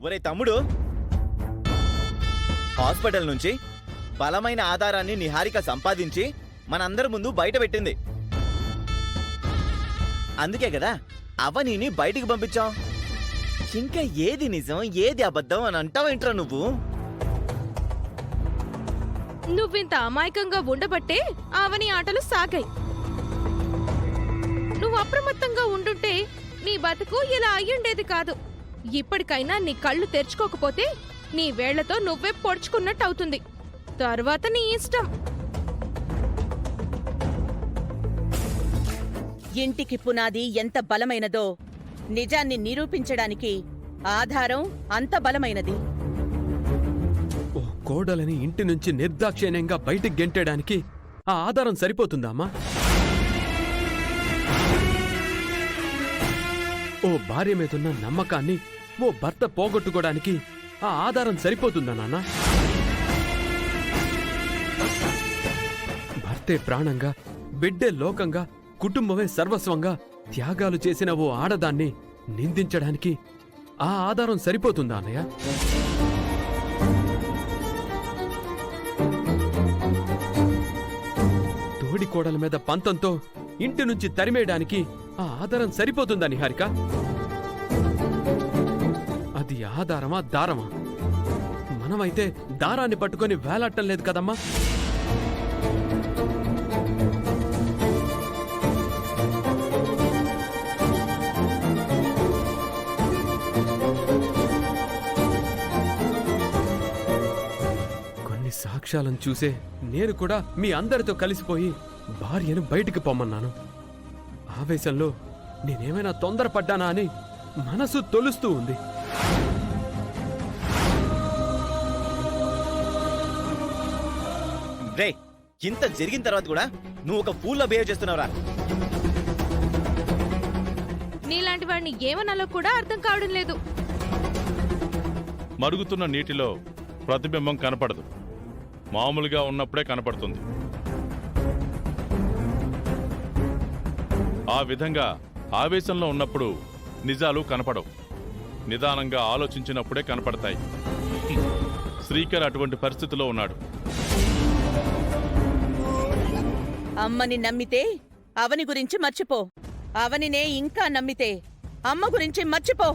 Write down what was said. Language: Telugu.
ఒరే తమ్ముడు, హాస్పిటల్ నుంచి బలమైన ఆధారాన్ని నిహారిక సంపాదించి మనందరి ముందు బయట పెట్టింది. అందుకే కదా అవనీని బయటికి పంపించాం. ఇంకా ఏది నిజం ఏది అబద్ధం అని అంటావేంట్రా నువ్వు? నువ్వింత అమాయకంగా ఉండబట్టే అవని ఆటలు సాగాయి. నువ్వు అప్రమత్తంగా ఉండుంటే నీ బతుకు ఇలా అయ్యుండేది కాదు. ఇప్పటికైనా నీ కళ్ళు తెరుచుకోకపోతే నీ వేళ్లతో నువ్వే పొడుచుకున్నట్టు అవుతుంది. తర్వాత నీ ఇష్టం. ఇంటికి పునాది ఎంత బలమైనదో నిజాన్ని నిరూపించడానికి ఆధారం అంత బలమైనది. ఓ కోడలని ఇంటి నుంచి నిర్దాక్షిణ్యంగా బయటికి గెంటేయడానికి ఆ ఆధారం సరిపోతుందామా? ఓ భార్య మీదున్న నమ్మకాన్ని ఓ భర్త పోగొట్టుకోవడానికి ఆ ఆధారం సరిపోతుందా నాన్న? భర్తే ప్రాణంగా, బిడ్డే లోకంగా, కుటుంబమే సర్వస్వంగా త్యాగాలు చేసిన ఓ ఆడదాన్ని నిందించడానికి ఆ ఆధారం సరిపోతుందా అన్నయ్య? తోడి కోడల మీద పంతంతో ఇంటి నుంచి తరిమేయడానికి ఆ ఆధారం సరిపోతుందా నిహారిక? అది ఆధారమా దారమా? మనమైతే దారాన్ని పట్టుకొని వేలాడటం లేదు కదమ్మా. కొన్ని సాక్ష్యాలను చూసే నేను కూడా మీ అందరితో కలిసిపోయి భార్యను బయటికి పొమ్మన్నాను. ఆవేశంలో నేనేమైనా తొందరపడ్డానా అని మనసు తొలుస్తూ ఉంది. రే, ఇంత జరిగిన తర్వాత కూడా నువ్వు ఒక ఫూల్లా బిహేవ్ చేస్తున్నావురా. నీలాంటి వాడిని ఏమనాలో కూడా అర్థం కావడం లేదు. మరుగుతున్న నీటిలో ప్రతిబింబం కనపడదు, మామూలుగా ఉన్నప్పుడే కనపడుతుంది. ఆ విధంగా ఆవేశంలో ఉన్నప్పుడు నిజాలు కనపడవు, నిదానంగా ఆలోచించినప్పుడే కనపడతాయి. శ్రీకర్ అటువంటి పరిస్థితిలో ఉన్నాడు. అమ్మని నమ్మితే అవని గురించి మర్చిపో. అవనినే ఇంకా నమ్మితే అమ్మ గురించి మర్చిపో.